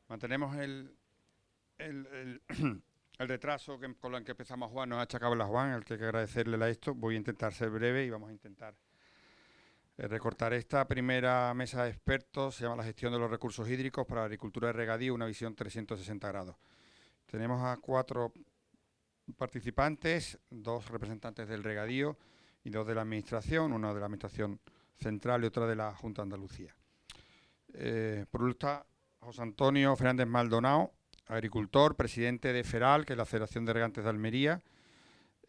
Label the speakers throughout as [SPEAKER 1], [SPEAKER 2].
[SPEAKER 1] mantenemos el retraso con el que empezamos Juan, nos ha achacado la Juan, al que hay que agradecerle a esto. Voy a intentar ser breve y vamos a intentar recortar esta primera mesa de expertos. Se llama la gestión de los recursos hídricos para la agricultura de regadío, una visión 360 grados. Tenemos a 4 participantes, 2 representantes del regadío y 2 de la administración, una de la administración central y otra de la Junta de Andalucía. Por un lado está José Antonio Fernández Maldonado, agricultor, presidente de FERAL, que es la Federación de Regantes de Almería.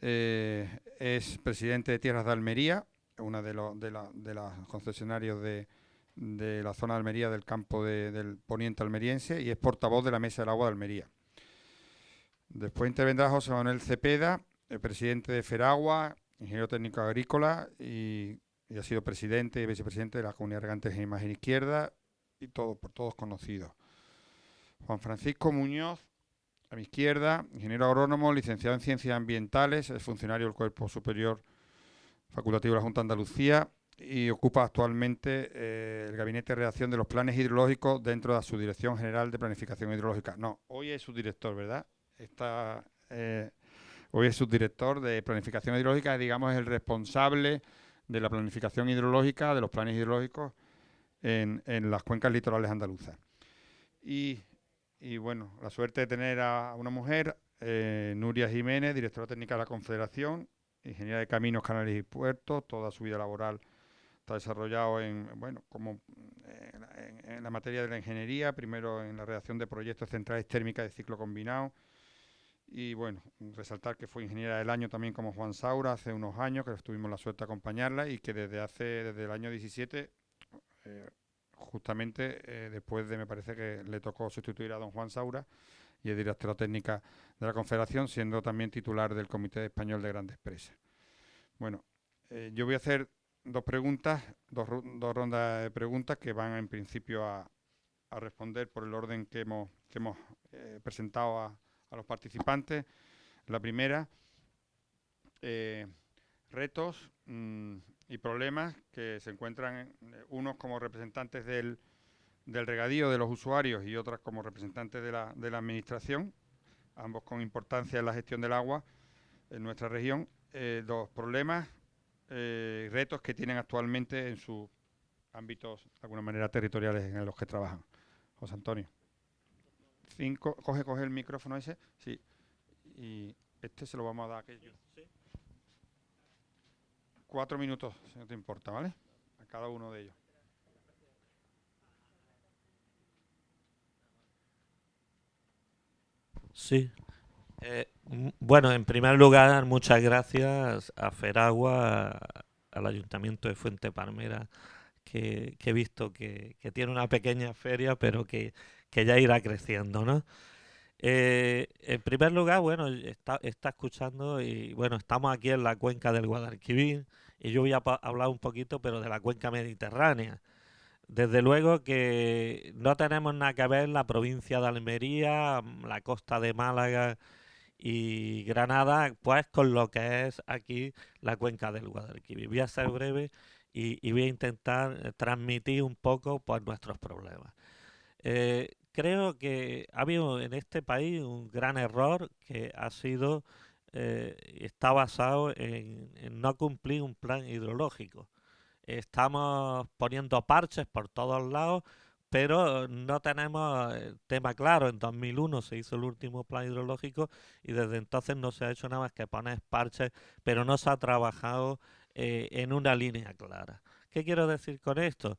[SPEAKER 1] Es presidente de Tierras de Almería, una de los concesionarios de la zona de Almería, del campo del poniente almeriense, y es portavoz de la Mesa del Agua de Almería. Después intervendrá José Manuel Cepeda, el presidente de FERAGUA, ingeniero técnico agrícola, y ha sido presidente y vicepresidente de la Comunidad de Regantes en Imagen Izquierda, y por todos conocidos. Juan Francisco Muñoz, a mi izquierda, ingeniero agrónomo, licenciado en Ciencias Ambientales, es funcionario del Cuerpo Superior Facultativo de la Junta de Andalucía y ocupa actualmente el Gabinete de Redacción de los Planes Hidrológicos dentro de la Subdirección General de Planificación Hidrológica. No, hoy es subdirector, ¿verdad? Hoy es subdirector de Planificación Hidrológica, digamos, es el responsable de la planificación hidrológica, de los planes hidrológicos en las cuencas litorales andaluzas. Y bueno, la suerte de tener a una mujer, Nuria Jiménez, directora técnica de la Confederación, ingeniera de caminos, canales y puertos. Toda su vida laboral está desarrollado en la materia de la ingeniería, primero en la redacción de proyectos centrales térmicas de ciclo combinado. Y bueno, resaltar que fue ingeniera del año también como Juan Saura hace unos años, que tuvimos la suerte de acompañarla, y que desde el año 17, justamente después me parece que le tocó sustituir a don Juan Saura, y es directora técnica de la Confederación, siendo también titular del Comité Español de Grandes Presas. Bueno, yo voy a hacer dos rondas de preguntas que van en principio a responder por el orden que hemos presentado a los participantes. La primera, retos y problemas que se encuentran unos como representantes del regadío de los usuarios y otras como representantes de la administración, ambos con importancia en la gestión del agua en nuestra región. Los problemas y retos que tienen actualmente en sus ámbitos, de alguna manera, territoriales en los que trabajan. José Antonio. 5, coge el micrófono ese, sí, y este se lo vamos a dar a aquello. 4 minutos, si no te importa, ¿vale? A cada uno de ellos.
[SPEAKER 2] Sí. Bueno, en primer lugar, muchas gracias a Feragua, al Ayuntamiento de Fuente Palmera, que he visto que tiene una pequeña feria, pero que ya irá creciendo, ¿no? En primer lugar, bueno, está escuchando y bueno, estamos aquí en la cuenca del Guadalquivir y yo voy a hablar un poquito, pero de la cuenca mediterránea. Desde luego que no tenemos nada que ver la provincia de Almería, la costa de Málaga y Granada, pues con lo que es aquí la cuenca del Guadalquivir. Voy a ser breve y voy a intentar transmitir un poco pues, nuestros problemas. Creo que ha habido en este país un gran error que ha sido, está basado en no cumplir un plan hidrológico. Estamos poniendo parches por todos lados, pero no tenemos el tema claro. En 2001 se hizo el último plan hidrológico y desde entonces no se ha hecho nada más que poner parches, pero no se ha trabajado en una línea clara. ¿Qué quiero decir con esto?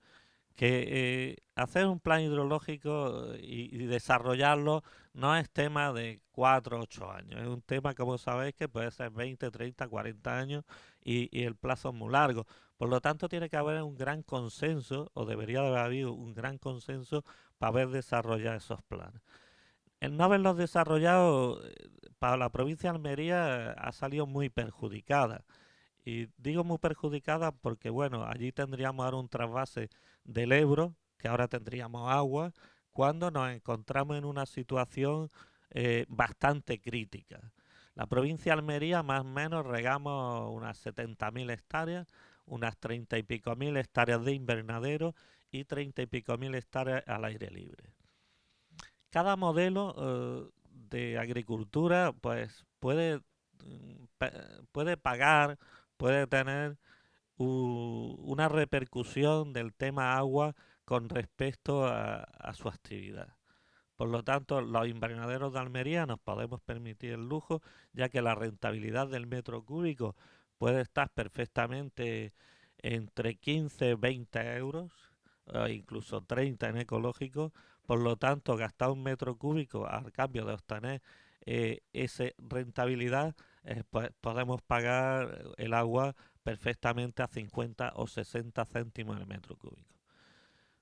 [SPEAKER 2] Que hacer un plan hidrológico y desarrollarlo no es tema de 4 o 8 años, es un tema, como sabéis, que puede ser 20, 30, 40 años y el plazo es muy largo. Por lo tanto, tiene que haber un gran consenso, o debería de haber habido un gran consenso para haber desarrollado esos planes. El no haberlos desarrollado para la provincia de Almería ha salido muy perjudicada. Y digo muy perjudicada porque, bueno, allí tendríamos ahora un trasvase del Ebro, que ahora tendríamos agua, cuando nos encontramos en una situación bastante crítica. La provincia de Almería, más o menos, regamos unas 70.000 hectáreas, unas 30 y pico mil hectáreas de invernadero y 30 y pico mil hectáreas al aire libre. Cada modelo de agricultura pues puede pagar, puede tener una repercusión del tema agua con respecto a su actividad. Por lo tanto, los invernaderos de Almería nos podemos permitir el lujo, ya que la rentabilidad del metro cúbico puede estar perfectamente entre 15 20 euros, incluso 30 en ecológico. Por lo tanto, gastar un metro cúbico al cambio de obtener esa rentabilidad, pues podemos pagar el agua perfectamente a 50 o 60 céntimos el metro cúbico.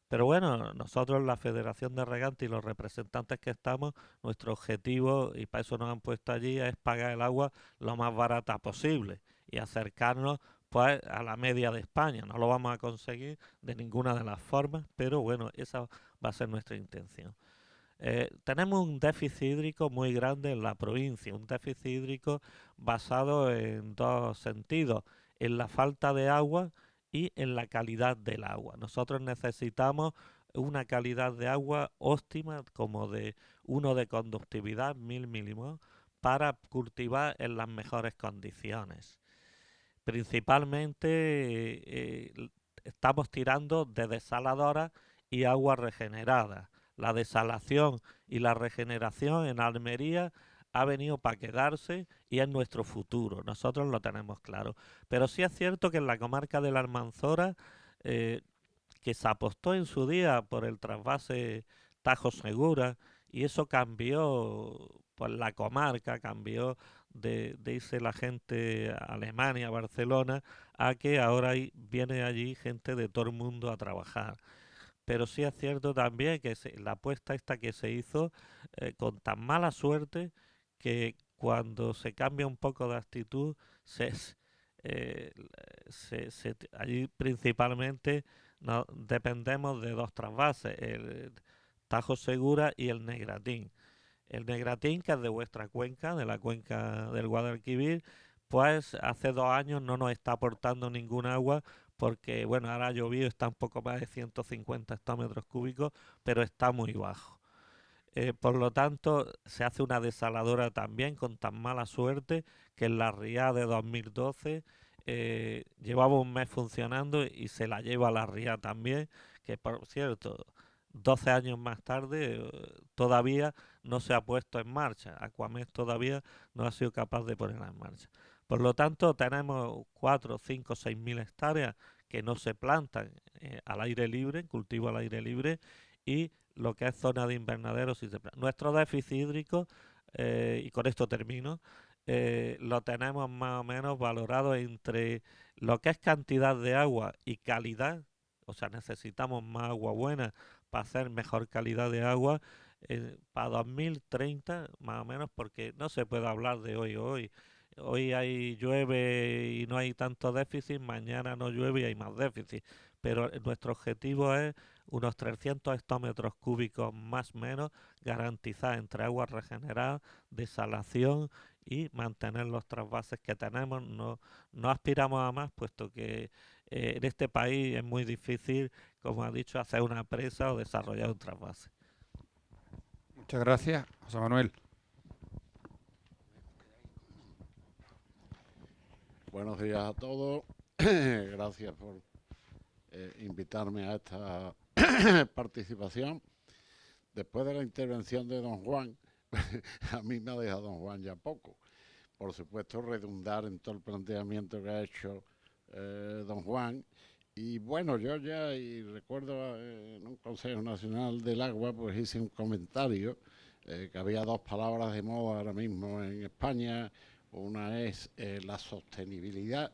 [SPEAKER 2] Pero bueno, nosotros, la Federación de Regantes y los representantes que estamos, nuestro objetivo, y para eso nos han puesto allí, es pagar el agua lo más barata posible y acercarnos pues a la media de España. No lo vamos a conseguir de ninguna de las formas, pero bueno, esa va a ser nuestra intención. Tenemos un déficit hídrico muy grande en la provincia, un déficit hídrico basado en dos sentidos, en la falta de agua y en la calidad del agua. Nosotros necesitamos una calidad de agua óptima, como de 1 de conductividad, 1000 milimol, para cultivar en las mejores condiciones. Principalmente estamos tirando de desaladoras y agua regenerada. La desalación y la regeneración en Almería ha venido para quedarse y es nuestro futuro. Nosotros lo tenemos claro. Pero sí es cierto que en la comarca de la Almanzora, eh, que se apostó en su día por el trasvase Tajo Segura, y eso cambió pues la comarca, cambió de irse la gente a Alemania, a Barcelona, a que ahora viene allí gente de todo el mundo a trabajar. Pero sí es cierto también que la apuesta esta que se hizo con tan mala suerte, que cuando se cambia un poco de actitud, eh, allí principalmente dependemos de dos trasvases, el Tajo Segura y el Negratín. El Negratín, que es de vuestra cuenca, de la cuenca del Guadalquivir, pues hace 2 años no nos está aportando ningún agua porque, bueno, ahora ha llovido, está un poco más de 150 hectómetros cúbicos, pero está muy bajo. Por lo tanto, se hace una desaladora también con tan mala suerte que en la RIA de 2012 llevaba un mes funcionando y se la lleva a la RIA también, que por cierto, 12 años más tarde todavía no se ha puesto en marcha. Aquamed todavía no ha sido capaz de ponerla en marcha. Por lo tanto, tenemos 4, 5, 6 mil hectáreas que no se plantan al aire libre, cultivo al aire libre, y lo que es zona de invernadero sí se planta. Nuestro déficit hídrico, y con esto termino, lo tenemos más o menos valorado entre lo que es cantidad de agua y calidad, o sea, necesitamos más agua buena para hacer mejor calidad de agua para 2030 más o menos, porque no se puede hablar de hoy. Hoy llueve y no hay tanto déficit, mañana no llueve y hay más déficit. Pero nuestro objetivo es unos 300 hectómetros cúbicos más o menos, garantizar entre aguas regeneradas, desalación y mantener los trasvases que tenemos. No aspiramos a más, puesto que en este país es muy difícil, como ha dicho, hacer una presa o desarrollar un trasvase.
[SPEAKER 1] Muchas gracias, José Manuel.
[SPEAKER 3] Buenos días a todos. Gracias por invitarme a esta participación. Después de la intervención de don Juan, a mí me ha dejado don Juan ya poco. Por supuesto, redundar en todo el planteamiento que ha hecho don Juan. Y bueno, yo ya, y recuerdo en un Consejo Nacional del Agua, pues hice un comentario que había dos palabras de moda ahora mismo en España. Una es la sostenibilidad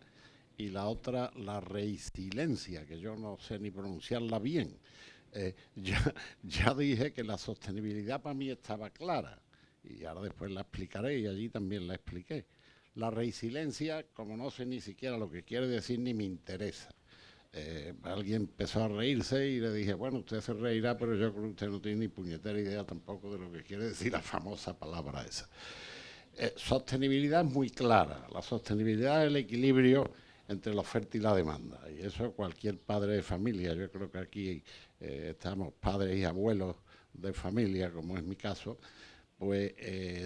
[SPEAKER 3] y la otra la resiliencia, que yo no sé ni pronunciarla bien. Ya dije que la sostenibilidad para mí estaba clara y ahora después la explicaré y allí también la expliqué. La resiliencia, como no sé ni siquiera lo que quiere decir ni me interesa. Alguien empezó a reírse y le dije, bueno, usted se reirá, pero yo creo que usted no tiene ni puñetera idea tampoco de lo que quiere decir la famosa palabra esa. Sostenibilidad es muy clara. La sostenibilidad es el equilibrio entre la oferta y la demanda. Y eso cualquier padre de familia, yo creo que aquí estamos padres y abuelos de familia, como es mi caso, pues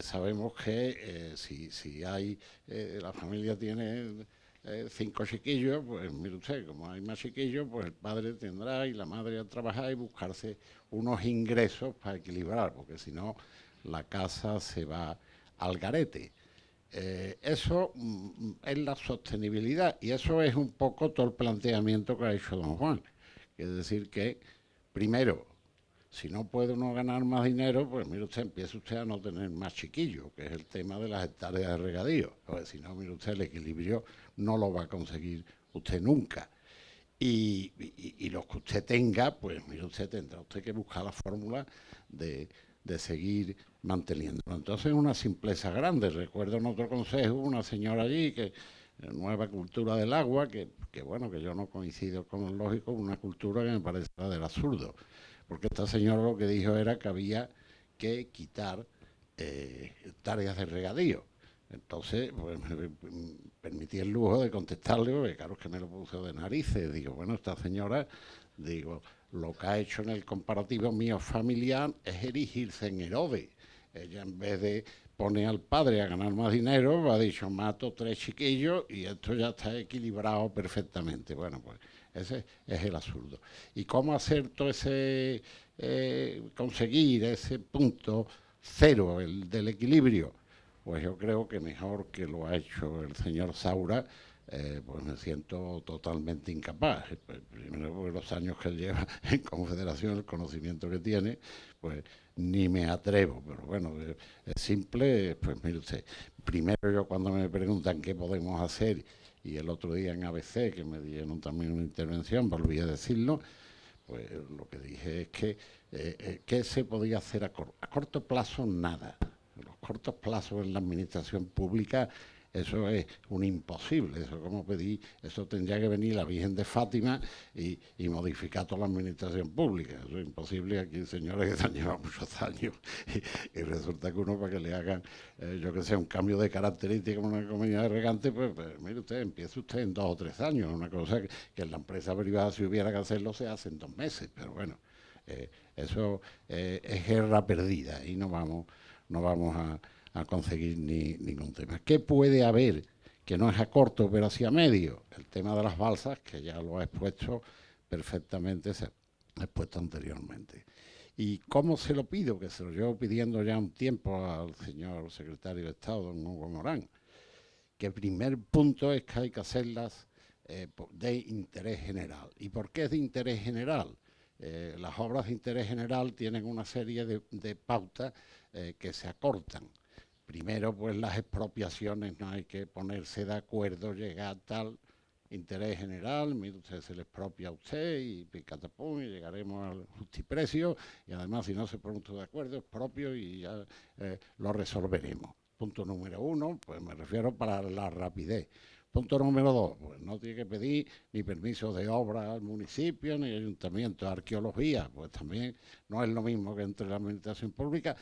[SPEAKER 3] sabemos que si hay, la familia tiene 5 chiquillos, pues mire usted, como hay más chiquillos, pues el padre tendrá y la madre a trabajar y buscarse unos ingresos para equilibrar, porque si no la casa se va al garete. Eso es la sostenibilidad y eso es un poco todo el planteamiento que ha hecho don Juan. Es decir que, primero, si no puede uno ganar más dinero, pues mire usted, empieza usted a no tener más chiquillos, que es el tema de las hectáreas de regadío. Porque si no, mire usted, el equilibrio no lo va a conseguir usted nunca. Y los que usted tenga, pues mire usted, tendrá usted que buscar la fórmula de seguir manteniéndolo. Entonces es una simpleza grande. Recuerdo en otro consejo una señora allí que nueva cultura del agua, que bueno, que yo no coincido con el lógico, una cultura que me parece del absurdo. Porque esta señora lo que dijo era que había que quitar tareas de regadío. Entonces, pues me permití el lujo de contestarle, porque claro que me lo puso de narices. Digo, bueno, esta señora, digo, lo que ha hecho en el comparativo mío familiar es erigirse en Herodes. Ella, en vez de poner al padre a ganar más dinero, ha dicho, mato 3 chiquillos y esto ya está equilibrado perfectamente. Bueno, pues ese es el absurdo. ¿Y cómo hacer todo ese, conseguir ese punto cero, el del equilibrio? Pues yo creo que mejor que lo ha hecho el señor Saura, pues me siento totalmente incapaz. Primero porque los años que él lleva en Confederación, el conocimiento que tiene, pues ni me atrevo. Pero bueno, es simple, pues mire usted, primero yo cuando me preguntan qué podemos hacer, y el otro día en ABC, que me dieron también una intervención, volví a decirlo, pues lo que dije es que ¿qué se podía hacer a corto plazo? Nada. Los cortos plazos en la administración pública, eso es un imposible. Eso como pedí, eso tendría que venir la Virgen de Fátima y modificar toda la administración pública. Eso es imposible. Aquí señores que se han llevado muchos años y resulta que uno para que le hagan, yo que sé, un cambio de característica en una comunidad regante, pues mire usted, empiece usted en 2 o 3 años. Una cosa que en la empresa privada, si hubiera que hacerlo, se hace en 2 meses. Pero bueno, eso es guerra perdida y no vamos a conseguir ningún tema. ¿Qué puede haber que no es a corto pero hacia medio? El tema de las balsas, que ya lo ha expuesto perfectamente, se ha expuesto anteriormente. ¿Y cómo se lo pido? Que se lo llevo pidiendo ya un tiempo al señor secretario de Estado, don Hugo Morán, que el primer punto es que hay que hacerlas de interés general. ¿Y por qué es de interés general? Las obras de interés general tienen una serie de pautas que se acortan. Primero, pues las expropiaciones, no hay que ponerse de acuerdo, llegar a tal interés general, mire usted, se le expropia a usted y picatapum y llegaremos al justiprecio y además si no se pone usted de acuerdo es propio y ya lo resolveremos. Punto número 1, pues me refiero para la rapidez. Punto número 2, pues no tiene que pedir ni permiso de obra al municipio, ni ayuntamiento, arqueología, pues también no es lo mismo que entre la administración pública.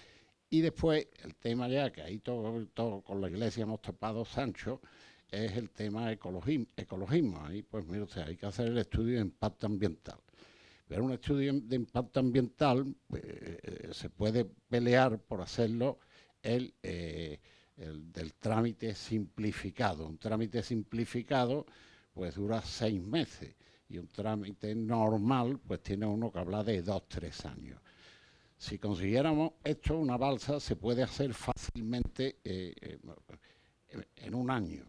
[SPEAKER 3] Y después, el tema ya, que ahí todo con la iglesia hemos topado, Sancho, es el tema ecologismo. Ahí, pues mire usted, hay que hacer el estudio de impacto ambiental. Pero un estudio de impacto ambiental se puede pelear por hacerlo el del trámite simplificado. Un trámite simplificado pues dura 6 meses y un trámite normal pues tiene uno que hablar de 2-3 años. Si consiguiéramos esto, una balsa se puede hacer fácilmente en 1 año.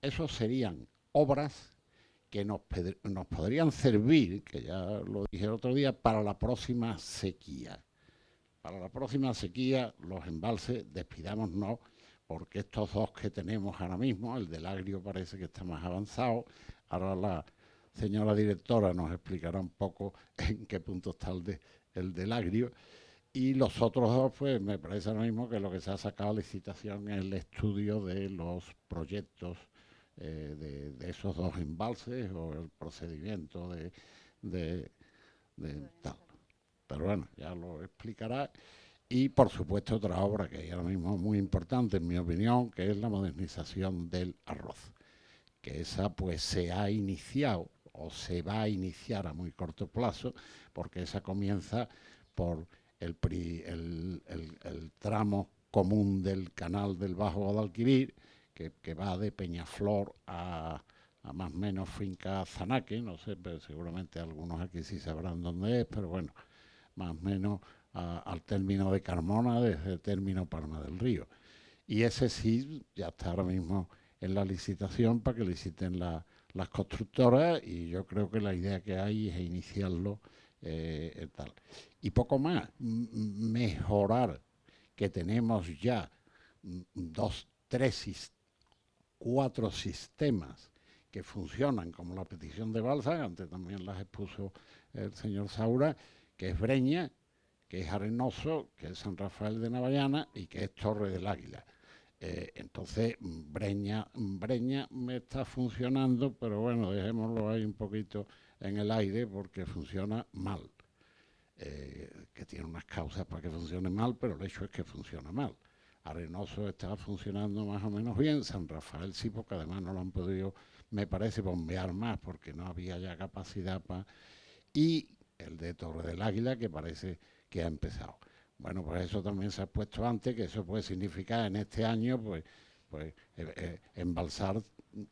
[SPEAKER 3] Esos serían obras que nos podrían servir, que ya lo dije el otro día, para la próxima sequía. Para la próxima sequía, los embalses, despidámonos, porque estos 2 que tenemos ahora mismo, el del Agrio parece que está más avanzado. Ahora la señora directora nos explicará un poco en qué punto está el del Agrio. Y los otros 2, pues me parece ahora mismo que lo que se ha sacado a licitación es el estudio de los proyectos de esos 2 embalses o el procedimiento de tal. Pero bueno, ya lo explicará. Y por supuesto otra obra que hay ahora mismo muy importante en mi opinión, que es la modernización del arroz, que esa pues se ha iniciado o se va a iniciar a muy corto plazo, porque esa comienza por el tramo común del canal del Bajo Guadalquivir, que va de Peñaflor a más o menos finca Zanaque, no sé, pero seguramente algunos aquí sí sabrán dónde es, pero bueno, más o menos al término de Carmona, desde el término Palma del Río. Y ese sí ya está ahora mismo en la licitación para que liciten las constructoras, y yo creo que la idea que hay es iniciarlo tal. Y poco más, mejorar, que tenemos ya 2, 3, 4 sistemas que funcionan como la petición de balsa, antes también las expuso el señor Saura, que es Breña, que es Arenoso, que es San Rafael de Navallana y que es Torre del Águila. Entonces, Breña me está funcionando, pero bueno, dejémoslo ahí un poquito en el aire porque funciona mal. Que tiene unas causas para que funcione mal, pero el hecho es que funciona mal. Arenoso está funcionando más o menos bien, San Rafael sí, porque además no lo han podido, me parece, bombear más, porque no había ya capacidad para... Y el de Torre del Águila, que parece que ha empezado. Bueno, pues eso también se ha puesto antes, que eso puede significar en este año, pues embalsar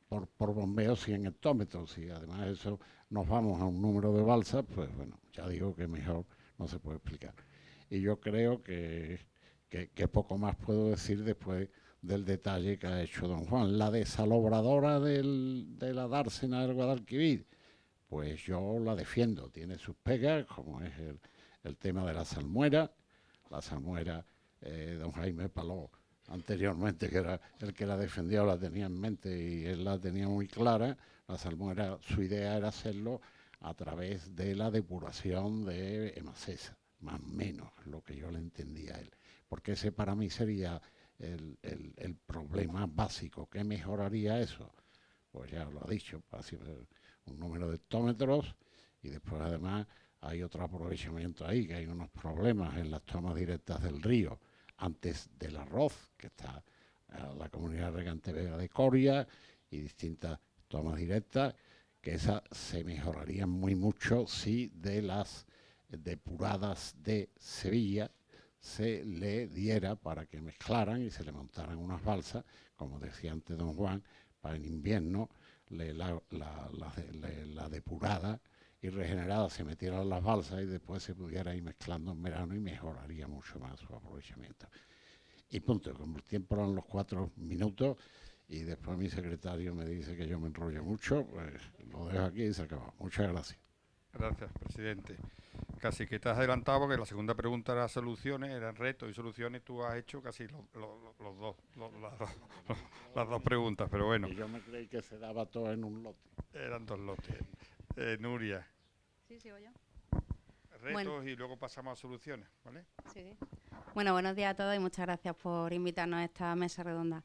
[SPEAKER 3] por bombeo 100 hectómetros, y además eso nos vamos a un número de balsas, pues bueno, ya digo que mejor no se puede explicar. Y yo creo que poco más puedo decir después del detalle que ha hecho don Juan. La desalobradora de la dársena del Guadalquivir, pues yo la defiendo, tiene sus pegas, como es el tema de la salmuera. La salmuera, don Jaime Paló, anteriormente, que era el que la defendió, la tenía en mente y él la tenía muy clara. La salmuera, su idea era hacerlo a través de la depuración de Emacesa, más o menos lo que yo le entendía a él, porque ese para mí sería el problema básico. ¿Qué mejoraría eso? Pues ya lo ha dicho, un número de hectómetros, y después además hay otro aprovechamiento ahí, que hay unos problemas en las tomas directas del río antes del arroz, que está la comunidad regante Vega de Coria y distintas tomas directas, que esas se mejorarían muy mucho si de las depuradas de Sevilla se le diera para que mezclaran y se le montaran unas balsas, como decía antes don Juan, para en invierno la depurada y regenerada se metiera en las balsas y después se pudiera ir mezclando en verano, y mejoraría mucho más su aprovechamiento. Y punto, como el tiempo eran los 4 minutos y después mi secretario me dice que yo me enrollo mucho, pues lo dejo aquí y se acabó. Muchas gracias.
[SPEAKER 1] Gracias, presidente. Casi que te has adelantado porque la segunda pregunta era soluciones, eran retos y soluciones. Tú has hecho casi las dos preguntas, pero bueno.
[SPEAKER 3] Y yo me creí que se daba todo en un lote.
[SPEAKER 1] Eran 2 lotes. Nuria.
[SPEAKER 4] Sí, sigo yo.
[SPEAKER 1] Retos bueno. Y luego pasamos a soluciones, ¿vale?
[SPEAKER 4] Sí. Bueno, buenos días a todos y muchas gracias por invitarnos a esta mesa redonda.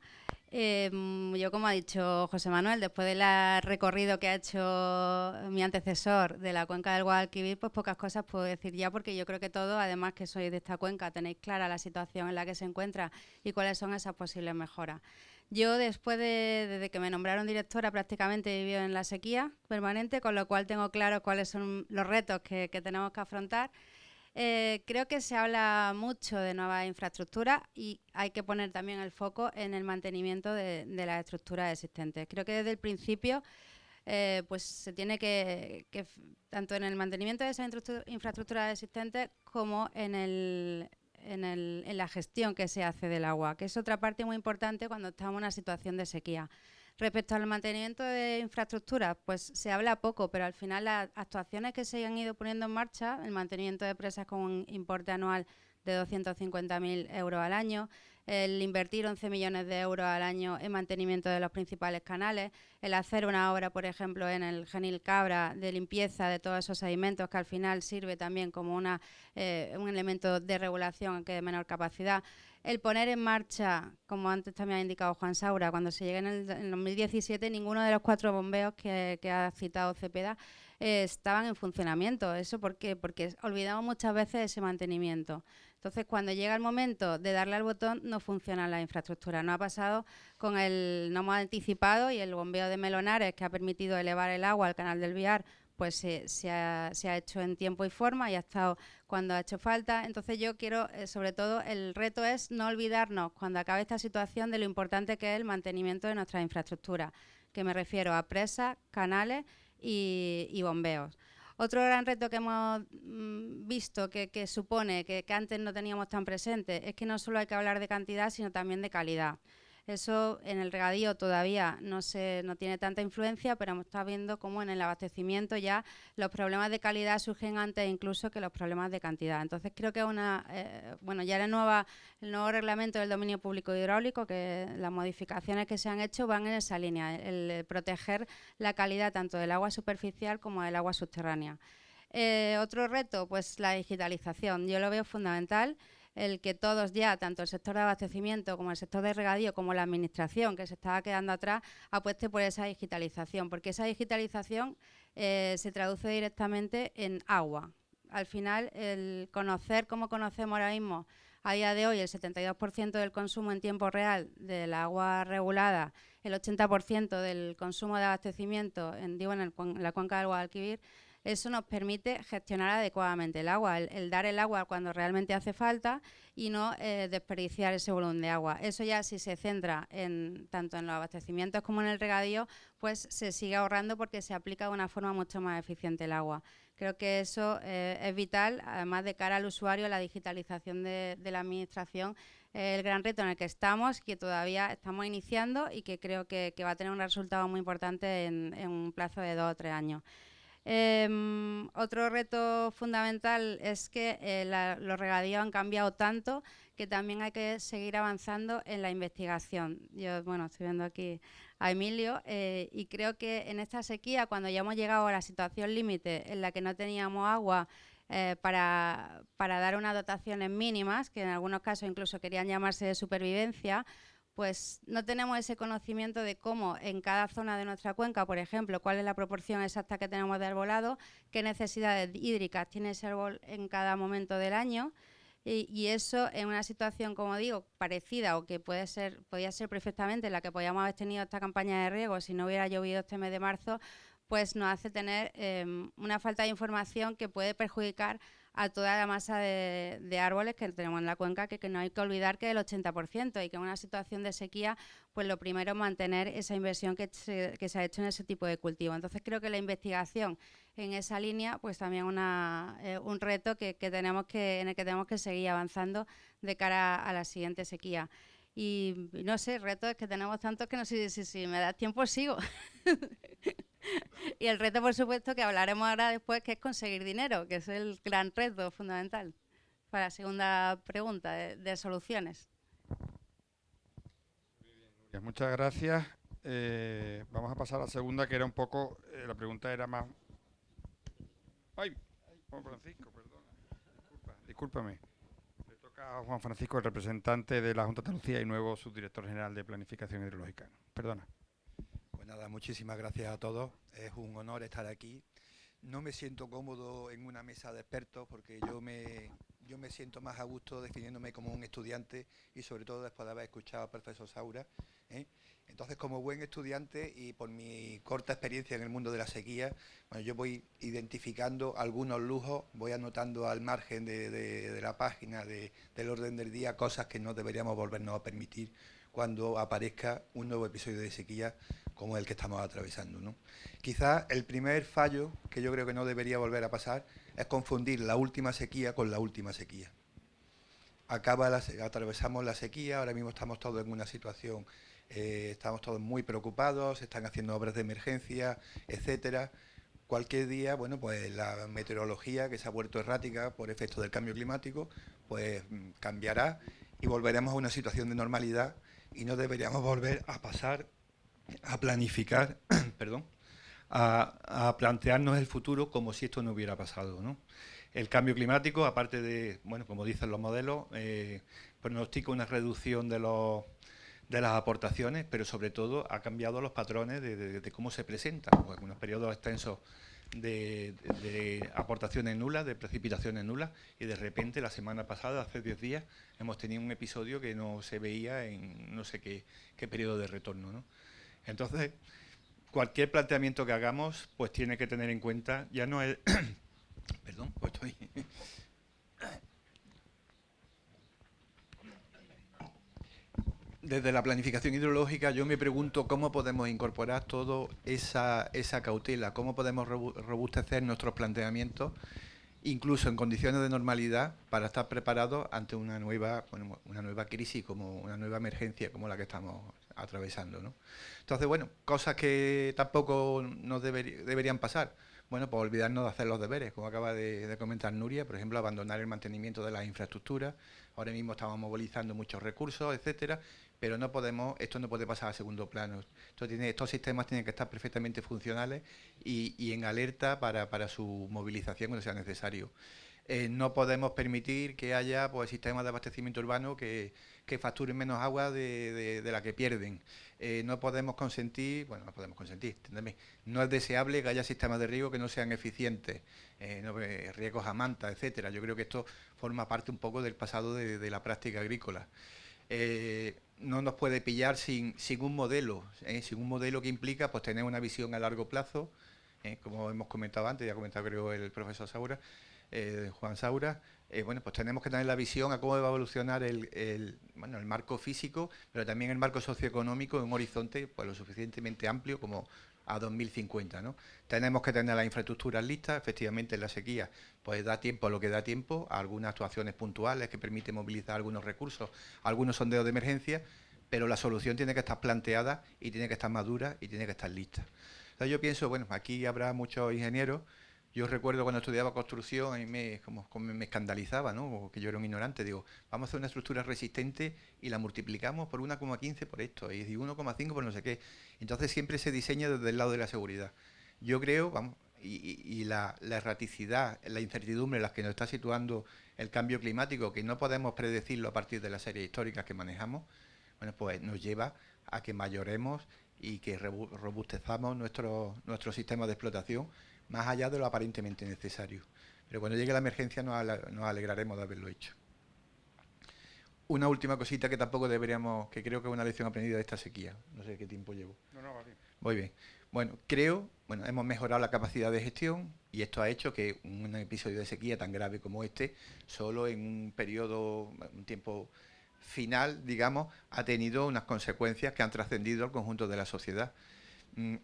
[SPEAKER 4] Yo, como ha dicho José Manuel, después del recorrido que ha hecho mi antecesor de la cuenca del Guadalquivir, pues pocas cosas puedo decir ya, porque yo creo que todos, además que sois de esta cuenca, tenéis clara la situación en la que se encuentra y cuáles son esas posibles mejoras. Yo, desde que me nombraron directora, prácticamente he vivido en la sequía permanente, con lo cual tengo claro cuáles son los retos que tenemos que afrontar. Creo que se habla mucho de nuevas infraestructuras y hay que poner también el foco en el mantenimiento de las estructuras existentes. Creo que desde el principio pues se tiene que tanto en el mantenimiento de esas infraestructuras existentes como en la gestión que se hace del agua, que es otra parte muy importante cuando estamos en una situación de sequía. Respecto al mantenimiento de infraestructuras, pues se habla poco, pero al final las actuaciones que se han ido poniendo en marcha, el mantenimiento de presas con un importe anual de 250.000 euros al año, el invertir 11 millones de euros al año en mantenimiento de los principales canales, el hacer una obra, por ejemplo, en el Genil Cabra de limpieza de todos esos sedimentos, que al final sirve también como un elemento de regulación, aunque de menor capacidad. El poner en marcha, como antes también ha indicado Juan Saura, cuando se llegue en 2017, ninguno de los 4 bombeos que ha citado Cepeda estaban en funcionamiento. ¿Eso por qué? Porque olvidamos muchas veces ese mantenimiento. Entonces, cuando llega el momento de darle al botón, no funciona la infraestructura. No ha pasado con no hemos anticipado, y el bombeo de Melonares, que ha permitido elevar el agua al canal del Viar, pues se ha hecho en tiempo y forma y ha estado cuando ha hecho falta. Entonces yo quiero, sobre todo, el reto es no olvidarnos, cuando acabe esta situación, de lo importante que es el mantenimiento de nuestras infraestructuras, que me refiero a presas, canales y bombeos. Otro gran reto que hemos visto que supone que antes no teníamos tan presente es que no solo hay que hablar de cantidad, sino también de calidad. Eso en el regadío todavía no tiene tanta influencia, pero hemos estado viendo cómo en el abastecimiento ya los problemas de calidad surgen antes incluso que los problemas de cantidad. Entonces creo que ya el nuevo reglamento del dominio público hidráulico, que las modificaciones que se han hecho van en esa línea, el proteger la calidad tanto del agua superficial como del agua subterránea. Otro reto, pues la digitalización. Yo lo veo fundamental, el que todos ya, tanto el sector de abastecimiento como el sector de regadío, como la administración, que se estaba quedando atrás, apueste por esa digitalización, porque esa digitalización se traduce directamente en agua. Al final, el conocer cómo conocemos ahora mismo, a día de hoy, el 72% del consumo en tiempo real del agua regulada, el 80% del consumo de abastecimiento en la cuenca del Guadalquivir, eso nos permite gestionar adecuadamente el agua, el dar el agua cuando realmente hace falta y no desperdiciar ese volumen de agua. Eso ya, si se centra tanto en los abastecimientos como en el regadío, pues se sigue ahorrando porque se aplica de una forma mucho más eficiente el agua. Creo que eso es vital, además de cara al usuario, la digitalización de la administración, el gran reto en el que estamos, que todavía estamos iniciando y que creo que va a tener un resultado muy importante en un plazo de 2 o 3 años. Otro reto fundamental es que los regadíos han cambiado tanto que también hay que seguir avanzando en la investigación. Yo, estoy viendo aquí a Emilio y creo que en esta sequía, cuando ya hemos llegado a la situación límite en la que no teníamos agua para dar unas dotaciones mínimas, que en algunos casos incluso querían llamarse de supervivencia, pues no tenemos ese conocimiento de cómo en cada zona de nuestra cuenca, por ejemplo, cuál es la proporción exacta que tenemos de arbolado, qué necesidades hídricas tiene ese árbol en cada momento del año, y eso en una situación, como digo, parecida o que podía ser perfectamente la que podíamos haber tenido esta campaña de riego si no hubiera llovido este mes de marzo, pues nos hace tener una falta de información que puede perjudicar a toda la masa de árboles que tenemos en la cuenca, que no hay que olvidar que es el 80%, y que en una situación de sequía, pues lo primero es mantener esa inversión que se ha hecho en ese tipo de cultivo. Entonces creo que la investigación en esa línea, pues también un reto en el que tenemos que seguir avanzando de cara a la siguiente sequía. Y no sé, retos es que tenemos tantos que no sé si me da tiempo, sigo. Y el reto, por supuesto, que hablaremos ahora después, que es conseguir dinero, que es el gran reto fundamental para la segunda pregunta de soluciones.
[SPEAKER 1] Muchas gracias. Vamos a pasar a la segunda, que era un poco, la pregunta era más... ¡Ay! Juan Francisco, perdona. Discúlpame. Le toca a Juan Francisco, el representante de la Junta de Andalucía y nuevo subdirector general de Planificación Hidrológica. Perdona.
[SPEAKER 5] Pues nada, muchísimas gracias a todos. Es un honor estar aquí. No me siento cómodo en una mesa de expertos porque yo me siento más a gusto definiéndome como un estudiante y sobre todo después de haber escuchado al profesor Saura. Entonces, como buen estudiante y por mi corta experiencia en el mundo de la sequía, yo voy identificando algunos lujos, voy anotando al margen de la página del orden del día cosas que no deberíamos volvernos a permitir cuando aparezca un nuevo episodio de sequía como el que estamos atravesando, ¿no? Quizás el primer fallo que yo creo que no debería volver a pasar es confundir la última sequía con la última sequía. Atravesamos la sequía, ahora mismo estamos todos en una situación, estamos todos muy preocupados, se están haciendo obras de emergencia, etcétera. Cualquier día, pues la meteorología, que se ha vuelto errática por efecto del cambio climático, pues cambiará y volveremos a una situación de normalidad y no deberíamos volver a pasar a planificar, a plantearnos el futuro como si esto no hubiera pasado, ¿no? El cambio climático, aparte de, como dicen los modelos, pronostica una reducción de las aportaciones, pero sobre todo ha cambiado los patrones de cómo se presentan. Pues en unos periodos extensos de aportaciones nulas, de precipitaciones nulas, y de repente la semana pasada, hace 10 días, hemos tenido un episodio que no se veía en no sé qué periodo de retorno, ¿no? Entonces, cualquier planteamiento que hagamos, pues tiene que tener en cuenta, ya no es... Perdón, pues estoy... Desde la planificación hidrológica yo me pregunto cómo podemos incorporar toda esa cautela, cómo podemos robustecer nuestros planteamientos, incluso en condiciones de normalidad, para estar preparados ante una nueva crisis, como una nueva emergencia como la que estamos atravesando, ¿no? Entonces, bueno, cosas que tampoco nos deberían pasar. Bueno, pues olvidarnos de hacer los deberes, como acaba de comentar Nuria, por ejemplo, abandonar el mantenimiento de las infraestructuras. Ahora mismo estamos movilizando muchos recursos, etcétera, pero esto no puede pasar a segundo plano. Estos sistemas tienen que estar perfectamente funcionales y en alerta para su movilización cuando sea necesario. No podemos permitir que haya pues sistemas de abastecimiento urbano que facturen menos agua de la que pierden. No podemos consentir, entendedme, no es deseable que haya sistemas de riego que no sean eficientes, riegos a manta, etcétera. Yo creo que esto forma parte un poco del pasado de la práctica agrícola. No nos puede pillar sin un modelo, sin un modelo que implica pues tener una visión a largo plazo, como hemos comentado antes, ya ha comentado creo el profesor Saura, Juan Saura. Bueno, pues tenemos que tener la visión a cómo va a evolucionar el marco físico, pero también el marco socioeconómico en un horizonte pues lo suficientemente amplio como a 2050, ¿no? Tenemos que tener las infraestructuras listas, efectivamente en la sequía pues da tiempo a lo que da tiempo, a algunas actuaciones puntuales que permiten movilizar algunos recursos, algunos sondeos de emergencia, pero la solución tiene que estar planteada y tiene que estar madura y tiene que estar lista. Entonces yo pienso, bueno, aquí habrá muchos ingenieros. Yo recuerdo cuando estudiaba construcción, a mí me escandalizaba, ¿no? Que yo era un ignorante. Digo, vamos a hacer una estructura resistente y la multiplicamos por 1,15 por esto, y 1,5 por no sé qué. Entonces siempre se diseña desde el lado de la seguridad. Yo creo, vamos, y la erraticidad, la incertidumbre en las que nos está situando el cambio climático, que no podemos predecirlo a partir de las series históricas que manejamos, bueno, pues nos lleva a que mayoremos y que robustezamos nuestro sistema de explotación más allá de lo aparentemente necesario. Pero cuando llegue la emergencia nos alegraremos de haberlo hecho. Una última cosita que tampoco deberíamos, que creo que es una lección aprendida de esta sequía. No sé qué tiempo llevo.
[SPEAKER 1] No, va bien.
[SPEAKER 5] Muy bien. Bueno, hemos mejorado la capacidad de gestión y esto ha hecho que un episodio de sequía tan grave como este, solo en un tiempo final, digamos, ha tenido unas consecuencias que han trascendido al conjunto de la sociedad.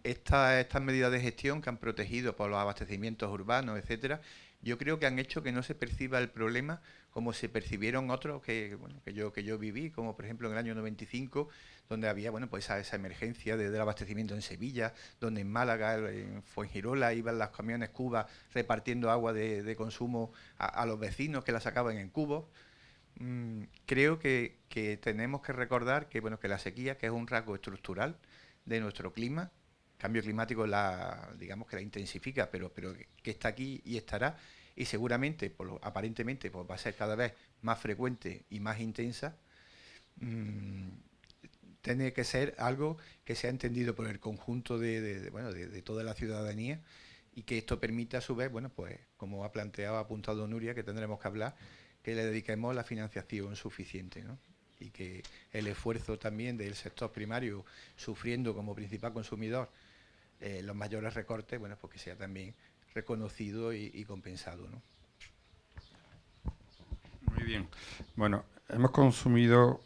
[SPEAKER 5] Estas medidas de gestión que han protegido por los abastecimientos urbanos, etcétera, yo creo que han hecho que no se perciba el problema como se percibieron otros que yo viví, como por ejemplo en el año 95, donde había pues esa emergencia del abastecimiento en Sevilla, donde en Málaga, en Fuengirola, iban los camiones cubas repartiendo agua de consumo a los vecinos que la sacaban en cubos. Creo que tenemos que recordar que la sequía, que es un rasgo estructural de nuestro clima, cambio climático digamos que la intensifica, pero que está aquí y estará, y seguramente, aparentemente, pues va a ser cada vez más frecuente y más intensa. Tiene que ser algo que sea entendido por el conjunto de toda la ciudadanía, y que esto permita a su vez, pues como ha apuntado Nuria, que tendremos que hablar, que le dediquemos la financiación suficiente, ¿no? Y que el esfuerzo también del sector primario, sufriendo como principal consumidor los mayores recortes, pues que sea también reconocido y compensado, ¿no?
[SPEAKER 1] Muy bien. Bueno, hemos consumido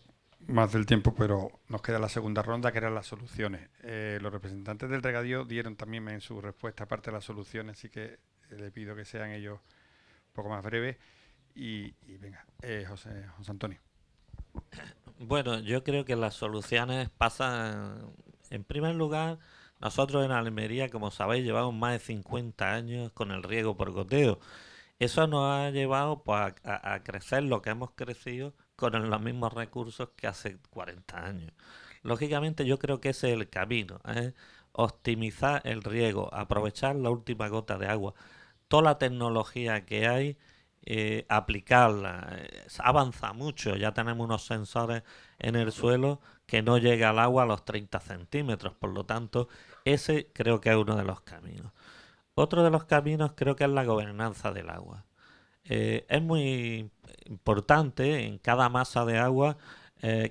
[SPEAKER 1] más del tiempo, pero nos queda la segunda ronda, que eran las soluciones. Los representantes del regadío dieron también en su respuesta parte de las soluciones, así que le pido que sean ellos un poco más breves. Y venga, José Antonio.
[SPEAKER 2] Bueno, yo creo que las soluciones pasan, en primer lugar, nosotros en Almería, como sabéis, llevamos más de 50 años con el riego por goteo. Eso nos ha llevado pues, a crecer lo que hemos crecido con los mismos recursos que hace 40 años. Lógicamente yo creo que ese es el camino, optimizar el riego, aprovechar la última gota de agua, toda la tecnología que hay, aplicarla. Avanza mucho, ya tenemos unos sensores en el suelo que no llega al agua a los 30 centímetros, por lo tanto ese creo que es uno de los caminos. Otro de los caminos creo que es la gobernanza del agua. Es muy importante en cada masa de agua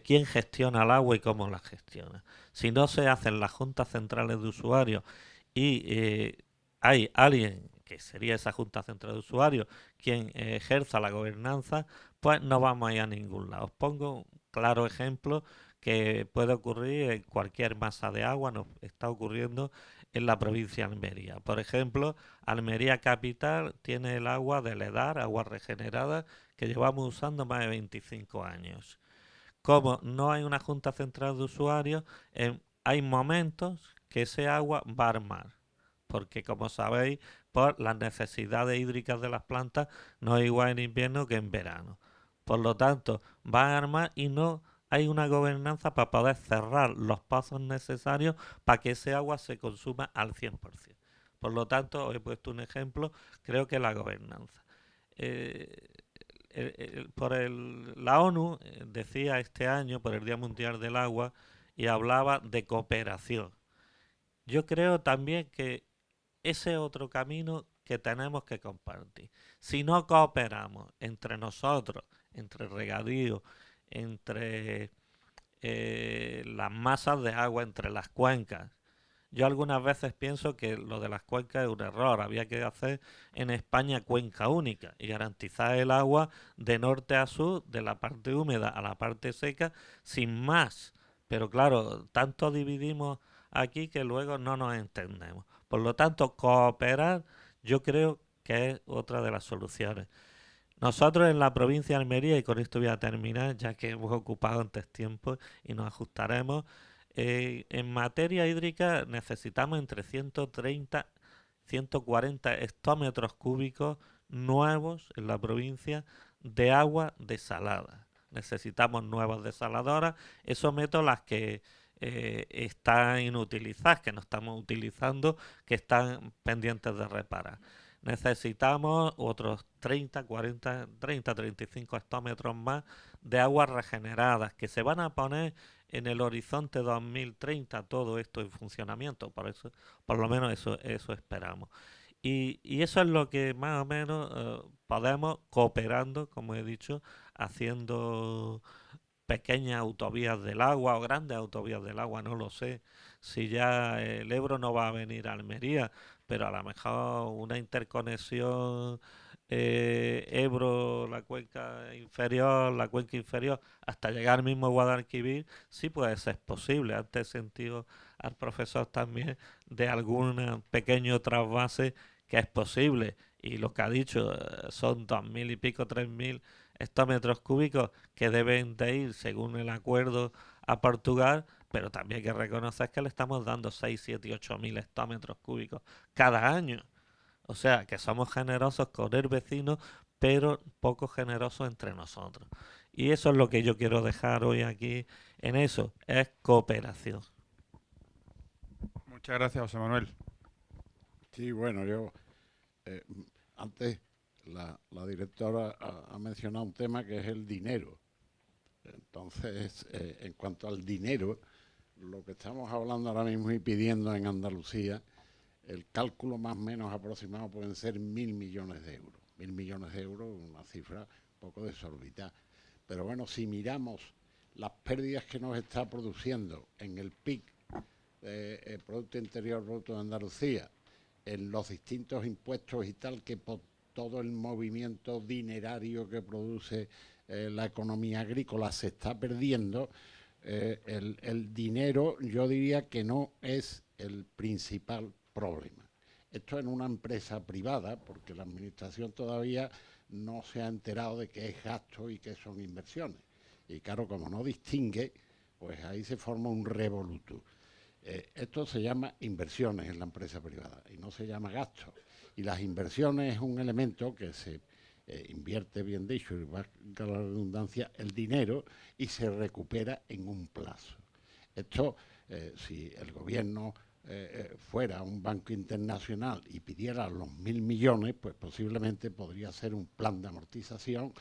[SPEAKER 2] quién gestiona el agua y cómo la gestiona. Si no se hacen las juntas centrales de usuarios y hay alguien que sería esa junta central de usuarios quien ejerza la gobernanza, pues no vamos a ir a ningún lado. Os pongo un claro ejemplo que puede ocurrir en cualquier masa de agua, nos está ocurriendo en la provincia de Almería. Por ejemplo, Almería Capital tiene el agua del Edar, agua regenerada, que llevamos usando más de 25 años. Como no hay una junta central de usuarios, hay momentos que ese agua va a armar. Porque como sabéis, por las necesidades hídricas de las plantas no es igual en invierno que en verano. Por lo tanto, va a armar y no hay una gobernanza para poder cerrar los pozos necesarios para que ese agua se consuma al 100%. Por lo tanto, os he puesto un ejemplo, creo que la gobernanza. Eh, la ONU decía este año, por el Día Mundial del Agua, y hablaba de cooperación. Yo creo también que ese es otro camino que tenemos que compartir. Si no cooperamos entre nosotros, entre regadío, entre las masas de agua, entre las cuencas, yo algunas veces pienso que lo de las cuencas es un error. Había que hacer en España cuenca única y garantizar el agua de norte a sur, de la parte húmeda a la parte seca, sin más. Pero claro, tanto dividimos aquí que luego no nos entendemos. Por lo tanto, cooperar yo creo que es otra de las soluciones. Nosotros en la provincia de Almería, y con esto voy a terminar, ya que hemos ocupado antes tiempo y nos ajustaremos, en materia hídrica necesitamos entre 130 y 140 hectómetros cúbicos nuevos en la provincia de agua desalada. Necesitamos nuevas desaladoras, eso meto las que están inutilizadas, que no estamos utilizando, que están pendientes de reparar. Necesitamos otros 30, 40, 30, 35 hectómetros más de aguas regeneradas que se van a poner en el horizonte 2030 todo esto en funcionamiento. Por lo menos eso esperamos. Y eso es lo que más o menos podemos cooperando, como he dicho, haciendo pequeñas autovías del agua o grandes autovías del agua, no lo sé. Si ya el Ebro no va a venir a Almería, pero a lo mejor una interconexión Ebro, la cuenca inferior, hasta llegar al mismo Guadalquivir, sí puede ser posible. Antes he sentido al profesor también de algún pequeño trasvase que es posible. Y lo que ha dicho son 2.000 y pico, 3.000 hectómetros cúbicos que deben de ir según el acuerdo a Portugal, pero también hay que reconocer que le estamos dando 6, 7 y 8.000 hectómetros cúbicos cada año. O sea, que somos generosos con el vecino, pero poco generosos entre nosotros. Y eso es lo que yo quiero dejar hoy aquí en eso, es cooperación.
[SPEAKER 1] Muchas gracias, José Manuel.
[SPEAKER 3] Sí, bueno, yo antes la directora ha mencionado un tema que es el dinero. Entonces, en cuanto al dinero, lo que estamos hablando ahora mismo y pidiendo en Andalucía, el cálculo más o menos aproximado pueden ser 1.000 millones de euros. 1.000 millones de euros, una cifra un poco desorbitada. Pero bueno, si miramos las pérdidas que nos está produciendo en el PIB, Producto Interior Bruto de Andalucía, en los distintos impuestos y tal, que por todo el movimiento dinerario que produce la economía agrícola se está perdiendo, el dinero yo diría que no es el principal problema. Esto en una empresa privada, porque la administración todavía no se ha enterado de qué es gasto y qué son inversiones. Y claro, como no distingue, pues ahí se forma un revoluto. Esto se llama inversiones en la empresa privada y no se llama gasto. Y las inversiones es un elemento que se invierte, bien dicho, y valga la redundancia, el dinero y se recupera en un plazo. Esto, si el gobierno fuera un banco internacional y pidiera los 1.000 millones, pues posiblemente podría ser un plan de amortización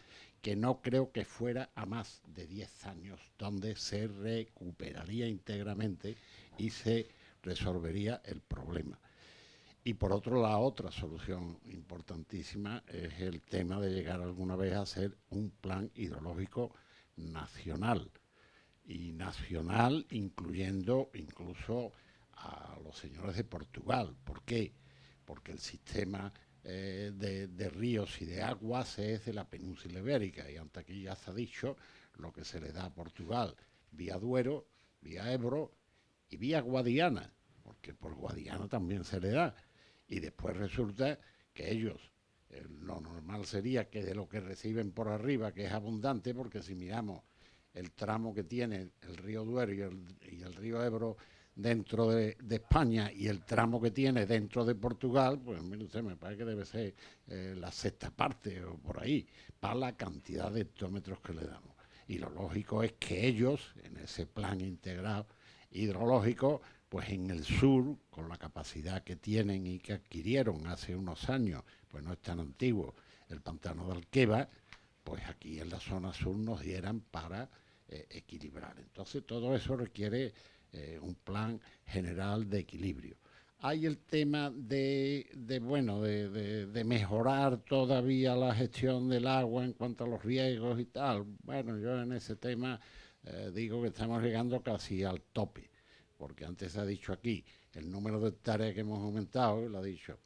[SPEAKER 3] que no creo que fuera a más de 10 años, donde se recuperaría íntegramente y se resolvería el problema. Y por otro lado, otra solución importantísima es el tema de llegar alguna vez a hacer un plan hidrológico nacional. Y nacional incluyendo incluso a los señores de Portugal. ¿Por qué? Porque el sistema de ríos y de aguas es de la península ibérica, y ante aquí ya se ha dicho lo que se le da a Portugal, vía Duero, vía Ebro y vía Guadiana, porque por Guadiana también se le da. Y después resulta que ellos, lo normal sería que de lo que reciben por arriba, que es abundante, porque si miramos el tramo que tiene el río Duero y el río Ebro dentro de España, y el tramo que tiene dentro de Portugal, pues mire usted, me parece que debe ser la sexta parte o por ahí, para la cantidad de hectómetros que le damos. Y lo lógico es que ellos, en ese plan integrado hidrológico, pues en el sur, con la capacidad que tienen y que adquirieron hace unos años, pues no es tan antiguo, el pantano de Alqueva, pues aquí en la zona sur nos dieran para equilibrar. Entonces todo eso requiere un plan general de equilibrio. Hay el tema de mejorar todavía la gestión del agua en cuanto a los riegos y tal. Bueno, yo en ese tema digo que estamos llegando casi al tope, porque antes se ha dicho aquí el número de hectáreas que hemos aumentado, lo ha dicho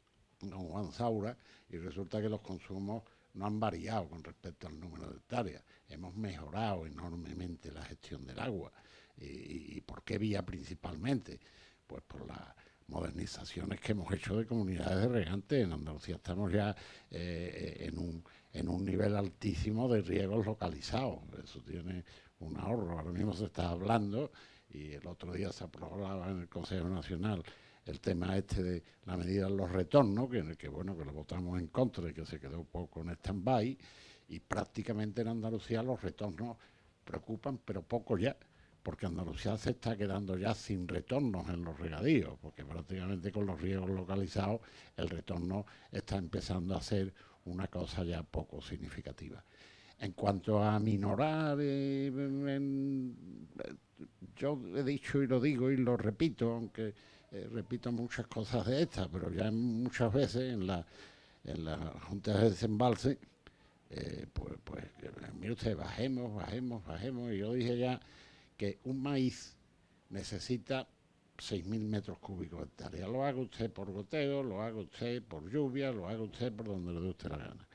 [SPEAKER 3] don Juan Saura, y resulta que los consumos no han variado con respecto al número de hectáreas. Hemos mejorado enormemente la gestión del agua. ¿Y por qué vía principalmente? Pues por las modernizaciones que hemos hecho de comunidades de regantes. En Andalucía estamos ya en un nivel altísimo de riegos localizados. Eso tiene un ahorro. Ahora mismo se está hablando, y el otro día se aprobaba en el Consejo Nacional el tema este de la medida de los retornos, que bueno, que lo votamos en contra y que se quedó un poco en stand-by, y prácticamente en Andalucía los retornos preocupan, pero poco ya, porque Andalucía se está quedando ya sin retornos en los regadíos, porque prácticamente con los riegos localizados el retorno está empezando a ser una cosa ya poco significativa. En cuanto a minorar, yo he dicho y lo digo y lo repito, aunque repito muchas cosas de estas, pero ya muchas veces en las juntas de desembalse, mire usted, bajemos, y yo dije ya que un maíz necesita 6.000 metros cúbicos de hectárea. Lo haga usted por goteo, lo haga usted por lluvia, lo haga usted por donde le dé usted la gana.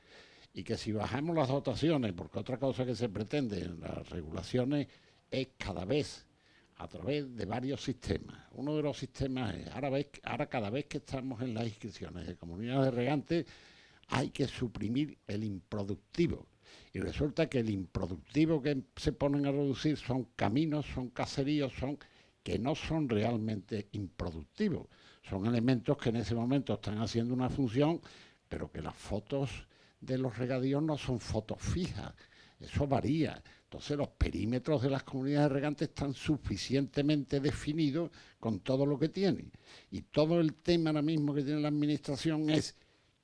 [SPEAKER 3] Y que si bajamos las dotaciones, porque otra cosa que se pretende en las regulaciones es cada vez a través de varios sistemas. Uno de los sistemas es, ahora cada vez que estamos en las inscripciones de comunidades de regantes, hay que suprimir el improductivo. Y resulta que el improductivo que se ponen a reducir son caminos, son caseríos, que no son realmente improductivos. Son elementos que en ese momento están haciendo una función, pero que las fotos de los regadíos no son fotos fijas. Eso varía. Entonces los perímetros de las comunidades de regantes están suficientemente definidos con todo lo que tienen. Y todo el tema ahora mismo que tiene la administración es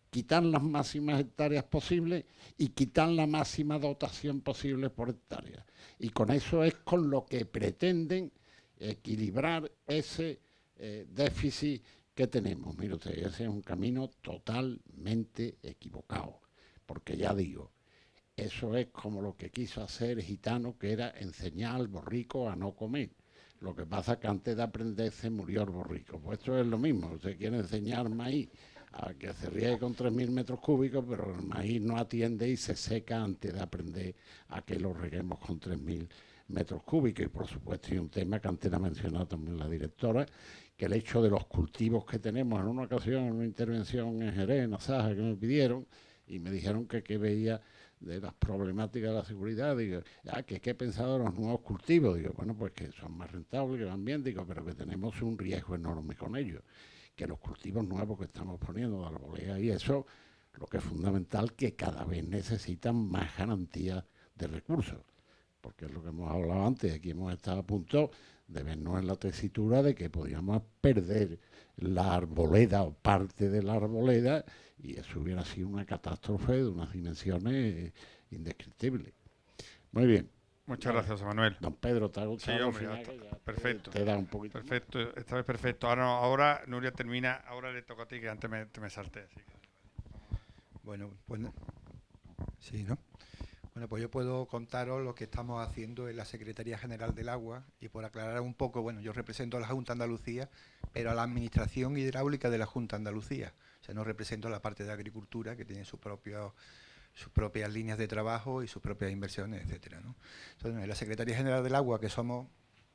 [SPEAKER 3] quitar las máximas hectáreas posibles y quitar la máxima dotación posible por hectárea. Y con eso es con lo que pretenden equilibrar ese déficit que tenemos. Mire usted, ese es un camino totalmente equivocado. Porque ya digo, eso es como lo que quiso hacer Gitano, que era enseñar al borrico a no comer. Lo que pasa es que antes de aprender se murió el borrico. Pues esto es lo mismo. Usted quiere enseñar maíz a que se riegue con 3.000 metros cúbicos, pero el maíz no atiende y se seca antes de aprender a que lo reguemos con 3.000 metros cúbicos. Y por supuesto hay un tema que antes ha mencionado también la directora, que el hecho de los cultivos que tenemos. En una ocasión, en una intervención en Jerez, en Asaja, que me pidieron, y me dijeron que veía de las problemáticas de la seguridad, digo, que qué he pensado de los nuevos cultivos, digo, bueno, pues que son más rentables, que van bien, digo, pero que tenemos un riesgo enorme con ellos, que los cultivos nuevos que estamos poniendo de arboleda y eso, lo que es fundamental, que cada vez necesitan más garantías de recursos, porque es lo que hemos hablado antes, aquí hemos estado a punto de vernos en la tesitura de que podíamos perder la arboleda o parte de la arboleda, y eso hubiera sido una catástrofe de unas dimensiones indescriptibles. Muy bien,
[SPEAKER 1] Muchas
[SPEAKER 3] Vale.
[SPEAKER 1] gracias, Manuel.
[SPEAKER 3] Don Pedro, ¿te ha gustado?
[SPEAKER 1] Sí,
[SPEAKER 3] al
[SPEAKER 1] hombre, ya
[SPEAKER 3] final,
[SPEAKER 1] está.
[SPEAKER 3] que ya
[SPEAKER 1] Perfecto.
[SPEAKER 3] Te da un poquito.
[SPEAKER 1] Perfecto, esta vez perfecto. Ahora, ahora Nuria termina, ahora le toca a ti, que antes me salté. Así que...
[SPEAKER 5] Bueno, pues sí, ¿no? Bueno, pues yo puedo contaros lo que estamos haciendo en la Secretaría General del Agua y por aclarar un poco, bueno, yo represento a la Junta de Andalucía, pero a la Administración Hidráulica de la Junta de Andalucía. O sea, no represento a la parte de Agricultura, que tiene sus propias líneas de trabajo y sus propias inversiones, etcétera, ¿no? Entonces, en la Secretaría General del Agua, que somos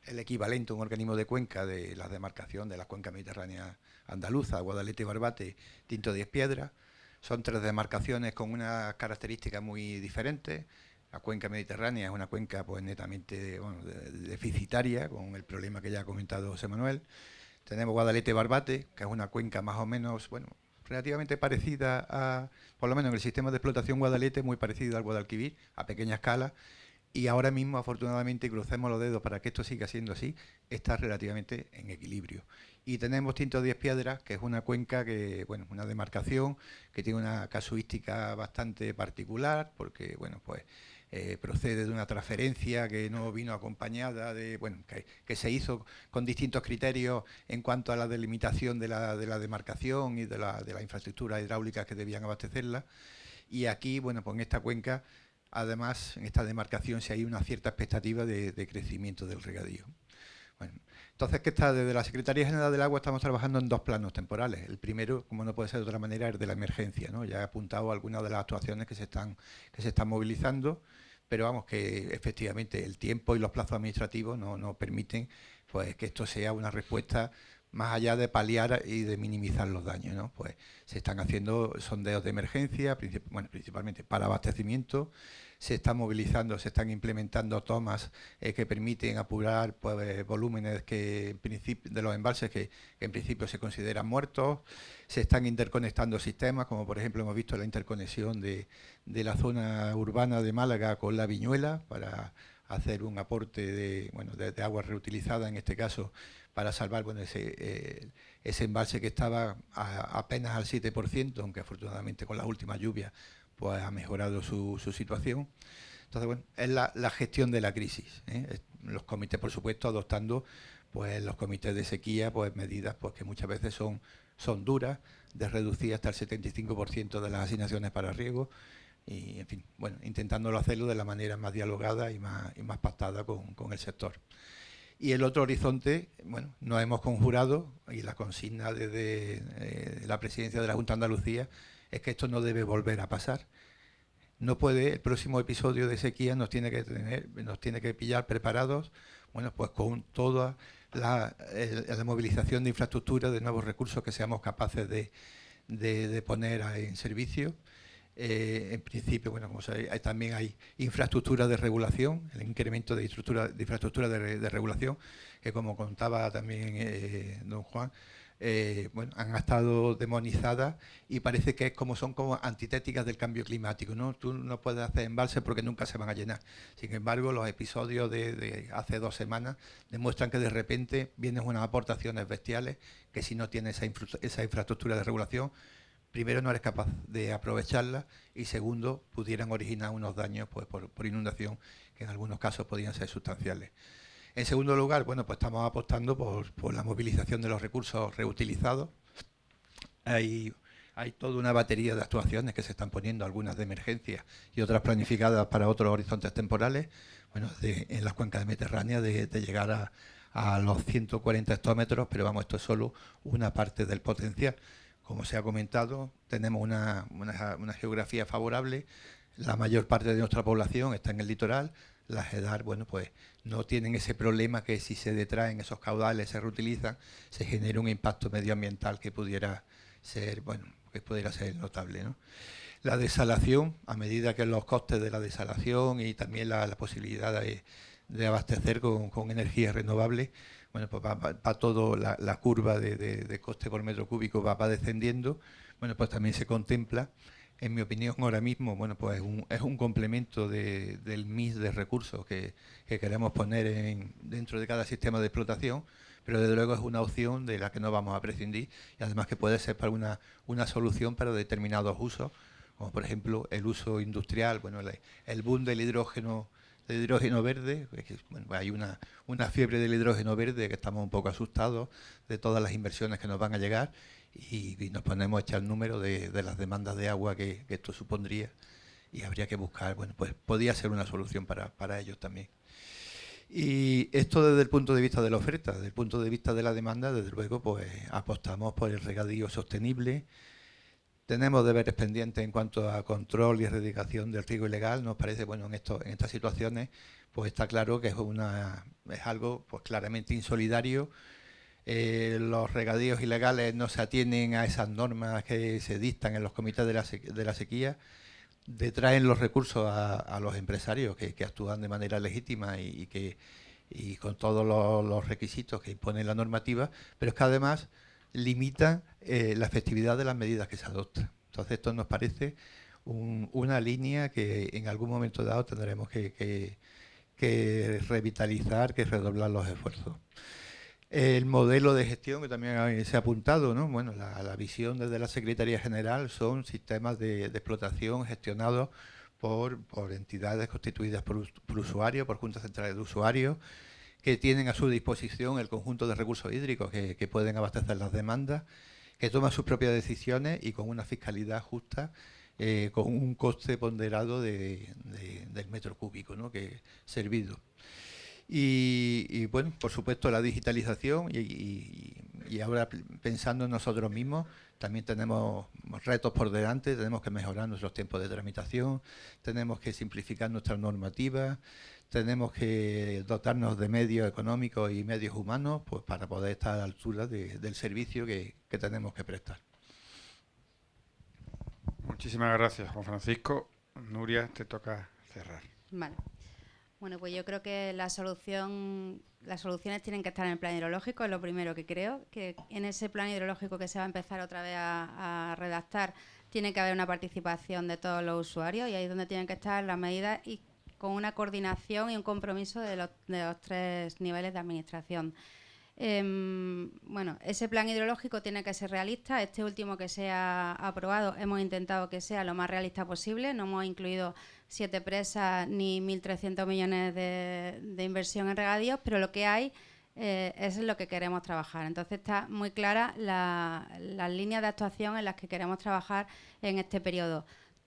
[SPEAKER 5] el equivalente a un organismo de cuenca de la demarcación de la cuenca mediterránea andaluza, Guadalete, Barbate, Tinto Diez Piedras, son 3 demarcaciones con unas características muy diferentes. La cuenca mediterránea es una cuenca pues netamente deficitaria, con el problema que ya ha comentado José Manuel. Tenemos Guadalete-Barbate, que es una cuenca más o menos, bueno, relativamente parecida a, por lo menos en el sistema de explotación Guadalete, muy parecido al Guadalquivir, a pequeña escala. Y ahora mismo, afortunadamente, y crucemos los dedos para que esto siga siendo así, está relativamente en equilibrio. Y tenemos Tinto Diez Piedras, que es una cuenca que, bueno, una demarcación que tiene una casuística bastante particular, porque, bueno, pues procede de una transferencia que no vino acompañada de, bueno, que se hizo con distintos criterios en cuanto a la delimitación de la demarcación y de la infraestructura hidráulica que debían abastecerla. Y aquí, bueno, pues en esta cuenca, además, en esta demarcación sí hay una cierta expectativa de crecimiento del regadío. Bueno, entonces, ¿qué está? Desde la Secretaría General del Agua estamos trabajando en 2 planos temporales. El primero, como no puede ser de otra manera, es de la emergencia, ¿no? Ya he apuntado algunas de las actuaciones que se están movilizando, pero vamos, que efectivamente el tiempo y los plazos administrativos no permiten pues que esto sea una respuesta más allá de paliar y de minimizar los daños, ¿no? Pues se están haciendo sondeos de emergencia, principalmente para abastecimiento, se están movilizando, se están implementando tomas que permiten apurar pues, volúmenes que en principio, de los embalses que en principio se consideran muertos, se están interconectando sistemas, como por ejemplo hemos visto la interconexión de la zona urbana de Málaga con la Viñuela para hacer un aporte de agua reutilizada, en este caso, para salvar ese embalse que estaba apenas al 7%, aunque afortunadamente con las últimas lluvias pues ha mejorado su situación. Entonces, bueno, es la gestión de la crisis, ¿eh? Los comités, por supuesto, adoptando pues los comités de sequía, pues medidas pues que muchas veces son duras, de reducir hasta el 75% de las asignaciones para riego, y en fin, bueno, intentándolo hacerlo de la manera más dialogada y más pactada con el sector. Y el otro horizonte, bueno, nos hemos conjurado, y la consigna desde la presidencia de la Junta de Andalucía es que esto no debe volver a pasar. No puede, el próximo episodio de sequía nos tiene que pillar preparados, bueno, pues con toda la movilización de infraestructura, de nuevos recursos que seamos capaces de poner en servicio. En principio, bueno, como sabéis, también hay infraestructura de regulación, el incremento de infraestructura de regulación, que como contaba también don Juan, bueno, han estado demonizadas y parece que son como antitéticas del cambio climático, ¿no? Tú no puedes hacer embalses porque nunca se van a llenar. Sin embargo, los episodios de hace 2 semanas demuestran que de repente vienen unas aportaciones bestiales que si no tienes esa infraestructura de regulación, primero no eres capaz de aprovecharla y segundo, pudieran originar unos daños pues, por inundación que en algunos casos podrían ser sustanciales. En segundo lugar, bueno, pues estamos apostando por la movilización de los recursos reutilizados. Hay toda una batería de actuaciones que se están poniendo, algunas de emergencia y otras planificadas para otros horizontes temporales, bueno, en las cuencas mediterráneas de llegar a los 140 hectómetros, pero vamos, esto es solo una parte del potencial. Como se ha comentado, tenemos una geografía favorable, la mayor parte de nuestra población está en el litoral, las EDAR, bueno, pues no tienen ese problema que si se detraen esos caudales, se reutilizan, se genera un impacto medioambiental que pudiera ser, bueno, notable, ¿no? La desalación, a medida que los costes de la desalación y también la posibilidad de abastecer con energías renovables, bueno, pues va todo, la curva de coste por metro cúbico va descendiendo, bueno, pues también se contempla, en mi opinión, ahora mismo, bueno, pues es un complemento del mix de recursos que queremos poner dentro de cada sistema de explotación, pero desde luego es una opción de la que no vamos a prescindir y además que puede ser para una solución para determinados usos, como por ejemplo el uso industrial, bueno, el boom del hidrógeno de hidrógeno verde. Bueno, hay una fiebre del hidrógeno verde que estamos un poco asustados de todas las inversiones que nos van a llegar y nos ponemos a echar el número de las demandas de agua que esto supondría y habría que buscar, bueno, pues podía ser una solución para ellos también. Y esto desde el punto de vista de la oferta, desde el punto de vista de la demanda, desde luego, pues apostamos por el regadío sostenible. Tenemos deberes pendientes en cuanto a control y erradicación del riego ilegal. Nos parece, bueno, en estas situaciones, pues está claro que es algo pues claramente insolidario. Los regadíos ilegales no se atienen a esas normas que se dictan en los comités de la sequía. Detraen los recursos a los empresarios que actúan de manera legítima y con todos los requisitos que impone la normativa, pero es que además limitan la efectividad de las medidas que se adoptan. Entonces esto nos parece una línea que en algún momento dado tendremos que revitalizar, que redoblar los esfuerzos. El modelo de gestión que también se ha apuntado, ¿no? Bueno, la visión desde la Secretaría General son sistemas de explotación gestionados por entidades constituidas por usuarios, por juntas centrales de usuarios, que tienen a su disposición el conjunto de recursos hídricos que pueden abastecer las demandas, que toman sus propias decisiones y con una fiscalidad justa, con un coste ponderado del metro cúbico, ¿no? Que servido. Y bueno, por supuesto la digitalización y ahora pensando en nosotros mismos, también tenemos retos por delante, tenemos que mejorar nuestros tiempos de tramitación, tenemos que simplificar nuestras normativas, tenemos que dotarnos de medios económicos y medios humanos pues para poder estar a la altura del servicio que tenemos que prestar.
[SPEAKER 1] Muchísimas gracias, Juan Francisco. Nuria, te toca cerrar.
[SPEAKER 4] Vale. Bueno, pues yo creo que las soluciones tienen que estar en el plan hidrológico, es lo primero que creo, que en ese plan hidrológico que se va a empezar otra vez a redactar tiene que haber una participación de todos los usuarios y ahí es donde tienen que estar las medidas y con una coordinación y un compromiso de los 3 niveles de administración. Bueno, ese plan hidrológico tiene que ser realista. Este último que se ha aprobado hemos intentado que sea lo más realista posible. No hemos incluido 7 presas ni 1.300 millones de inversión en regadíos, pero lo que hay es lo que queremos trabajar. Entonces está muy clara las líneas de actuación en las que queremos trabajar en este periodo.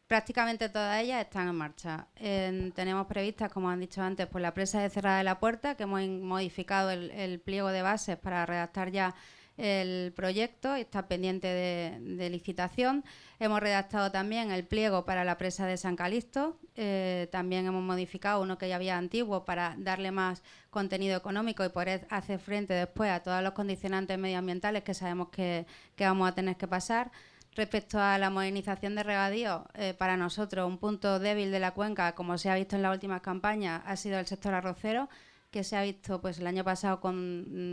[SPEAKER 4] Prácticamente todas ellas están en marcha. Tenemos previstas, como han dicho antes, pues la presa de Cerrada de la Puerta, que hemos modificado el pliego de bases para redactar ya el proyecto y está pendiente de licitación. Hemos redactado también el pliego para la presa de San Calixto. También hemos modificado uno que ya había antiguo para darle más contenido económico y poder hacer frente después a todos los condicionantes medioambientales que sabemos que vamos a tener que pasar. Respecto a la modernización de regadío, para nosotros un punto débil de la cuenca, como se ha visto en las últimas campañas, ha sido el sector arrocero, que se ha visto pues el año pasado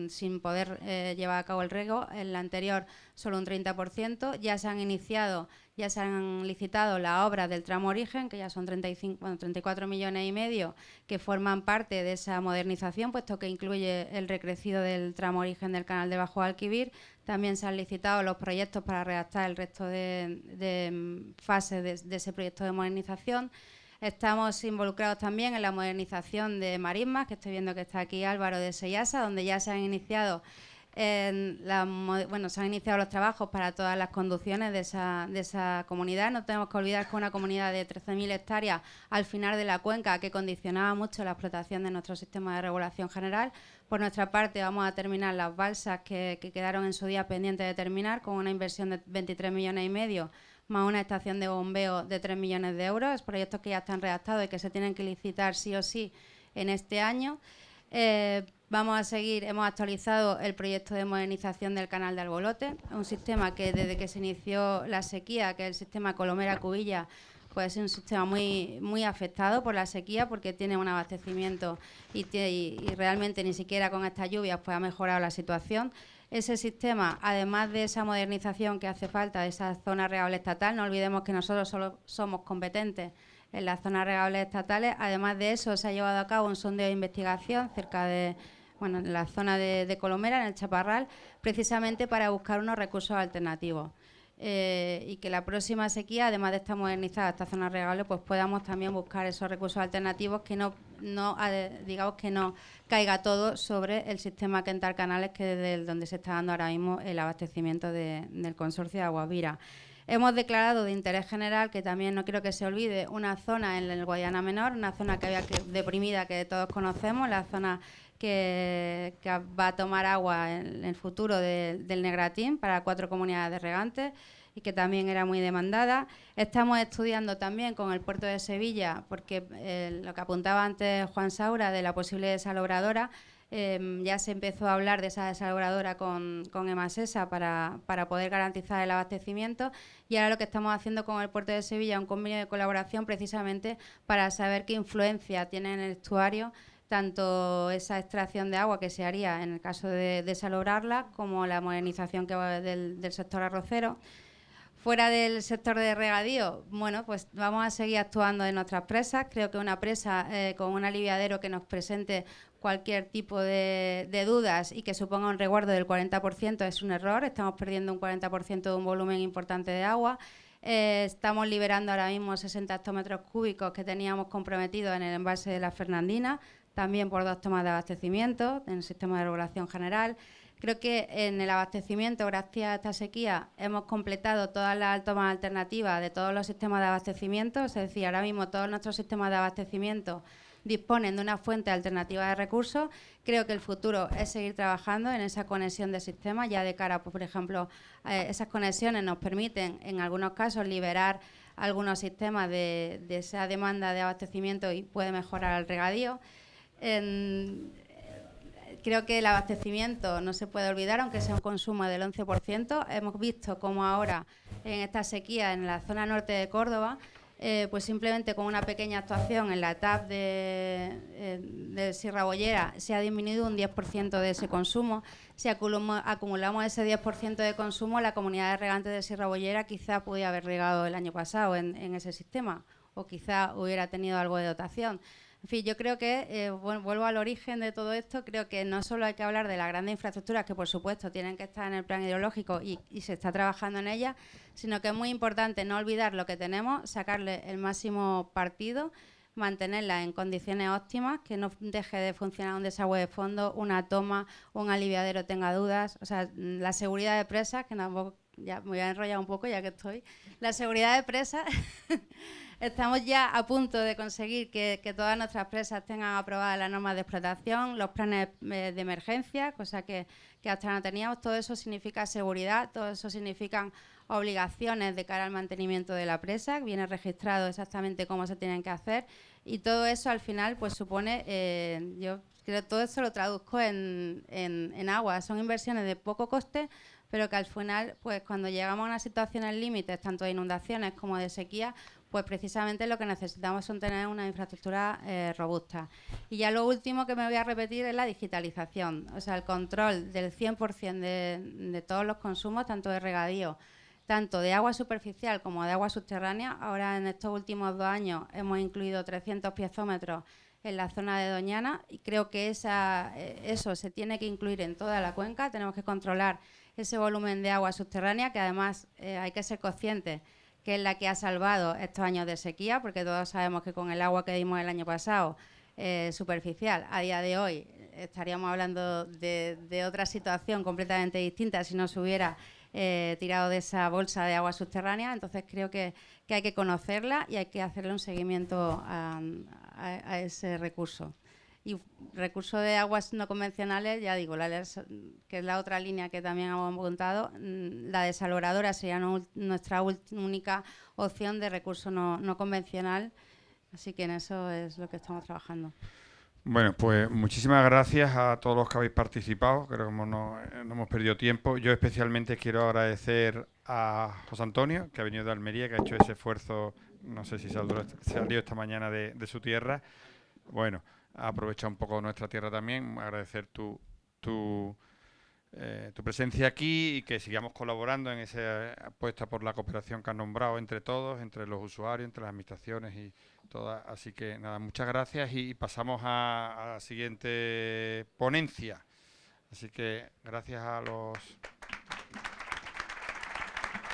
[SPEAKER 4] sin poder llevar a cabo el riego, en la anterior solo un 30%. Ya se han licitado las obras del tramo origen, que ya son 34 millones y medio, que forman parte de esa modernización, puesto que incluye el recrecido del tramo origen del canal de Bajo Alquivir. También se han licitado los proyectos para redactar el resto de fases de ese proyecto de modernización. Estamos involucrados también en la modernización de marismas, que estoy viendo que está aquí Álvaro de Seyasa, donde ya se han iniciado los trabajos para todas las conducciones de esa comunidad. No tenemos que olvidar que es una comunidad de 13.000 hectáreas al final de la cuenca que condicionaba mucho la explotación de nuestro sistema de regulación general. Por nuestra parte vamos a terminar las balsas que quedaron en su día pendientes de terminar con una inversión de 23 millones y medio más una estación de bombeo de 3 millones de euros, proyectos que ya están redactados y que se tienen que licitar sí o sí en este año. Vamos a seguir, hemos actualizado el proyecto de modernización del canal de Albolote, un sistema que desde que se inició la sequía, que es el sistema Colomera-Cubilla, pues es un sistema muy afectado por la sequía porque tiene un abastecimiento y realmente ni siquiera con estas lluvias pues ha mejorado la situación. Ese sistema, además de esa modernización que hace falta de esa zona regable estatal, no olvidemos que nosotros solo somos competentes en las zonas regables estatales. Además de eso, se ha llevado a cabo un sondeo de investigación cerca de, en la zona de Colomera, en el Chaparral, precisamente para buscar unos recursos alternativos. y que la próxima sequía, además de estar modernizada esta zona regable, pues podamos también buscar esos recursos alternativos que digamos que no caiga todo sobre el sistema Kental Canales, que es desde donde se está dando ahora mismo el abastecimiento del consorcio de Aguas Vira. Hemos declarado de interés general, que también no quiero que se olvide, una zona en el Guadiana Menor, una zona deprimida que todos conocemos, la zona que va a tomar agua en el futuro del Negratín para 4 comunidades de regantes y que también era muy demandada. Estamos estudiando también con el puerto de Sevilla, porque lo que apuntaba antes Juan Saura de la posible desalobradora, ya se empezó a hablar de esa desalobradora con Emasesa para poder garantizar el abastecimiento, y ahora lo que estamos haciendo con el puerto de Sevilla es un convenio de colaboración precisamente para saber qué influencia tiene en el estuario tanto esa extracción de agua que se haría en el caso de desalobrarla, como la modernización que va del sector arrocero. Fuera del sector de regadío, bueno, pues vamos a seguir actuando en nuestras presas. Creo que una presa con un aliviadero que nos presente cualquier tipo de dudas y que suponga un resguardo del 40% es un error. Estamos perdiendo un 40% de un volumen importante de agua. Estamos liberando ahora mismo 60 hectómetros cúbicos que teníamos comprometidos en el embalse de la Fernandina, también por 2 tomas de abastecimiento en el sistema de regulación general. Creo que en el abastecimiento, gracias a esta sequía, hemos completado todas las tomas alternativas de todos los sistemas de abastecimiento. Es decir, ahora mismo todos nuestros sistemas de abastecimiento disponen de una fuente alternativa de recursos. Creo que el futuro es seguir trabajando en esa conexión de sistemas, ya de cara, pues, por ejemplo, esas conexiones nos permiten, en algunos casos, liberar algunos sistemas de esa demanda de abastecimiento y puede mejorar el regadío. Creo que el abastecimiento no se puede olvidar, aunque sea un consumo del 11%. Hemos visto cómo ahora, en esta sequía en la zona norte de Córdoba, pues simplemente con una pequeña actuación en la TAP de Sierra Bollera se ha disminuido un 10% de ese consumo. Si acumulamos ese 10% de consumo, la comunidad de regantes de Sierra Bollera quizá podía haber regado el año pasado en ese sistema, o quizá hubiera tenido algo de dotación. En fin, yo creo que, vuelvo al origen de todo esto, creo que no solo hay que hablar de las grandes infraestructuras, que por supuesto tienen que estar en el plan hidrológico y se está trabajando en ellas, sino que es muy importante no olvidar lo que tenemos, sacarle el máximo partido, mantenerla en condiciones óptimas, que no deje de funcionar un desagüe de fondo, una toma, un aliviadero tenga dudas. O sea, la seguridad de presas, que ya me voy a enrollar un poco ya que estoy, la seguridad de presas... Estamos ya a punto de conseguir que todas nuestras presas tengan aprobadas las normas de explotación, los planes de emergencia, cosa que hasta no teníamos. Todo eso significa seguridad, todo eso significan obligaciones de cara al mantenimiento de la presa, que viene registrado exactamente cómo se tienen que hacer, y todo eso al final pues supone, yo creo que todo eso lo traduzco en agua. Son inversiones de poco coste, pero que al final, pues cuando llegamos a unas situaciones límites, tanto de inundaciones como de sequía, pues precisamente lo que necesitamos son tener una infraestructura robusta. Y ya lo último que me voy a repetir es la digitalización, o sea, el control del 100% de todos los consumos, tanto de regadío, tanto de agua superficial como de agua subterránea. Ahora, en estos últimos 2 años, hemos incluido 300 piezómetros en la zona de Doñana, y creo que eso se tiene que incluir en toda la cuenca. Tenemos que controlar ese volumen de agua subterránea, que además hay que ser conscientes que es la que ha salvado estos años de sequía, porque todos sabemos que con el agua que dimos el año pasado, superficial, a día de hoy estaríamos hablando de otra situación completamente distinta si no se hubiera tirado de esa bolsa de agua subterránea. Entonces creo que hay que conocerla y hay que hacerle un seguimiento a ese recurso. Y recurso de aguas no convencionales, ya digo, que es la otra línea que también hemos apuntado, la desalobradora sería nuestra única opción de recurso no convencional, así que en eso es lo que estamos trabajando.
[SPEAKER 1] Bueno, pues muchísimas gracias a todos los que habéis participado. Creo que no hemos perdido tiempo. Yo especialmente quiero agradecer a José Antonio, que ha venido de Almería, que ha hecho ese esfuerzo, no sé si salió esta mañana de su tierra. Bueno, ha aprovechado un poco nuestra tierra también. Agradecer tu presencia aquí y que sigamos colaborando en esa apuesta por la cooperación que has nombrado entre todos, entre los usuarios, entre las administraciones y todas. Así que nada, muchas gracias y pasamos a la siguiente ponencia. Así que gracias a los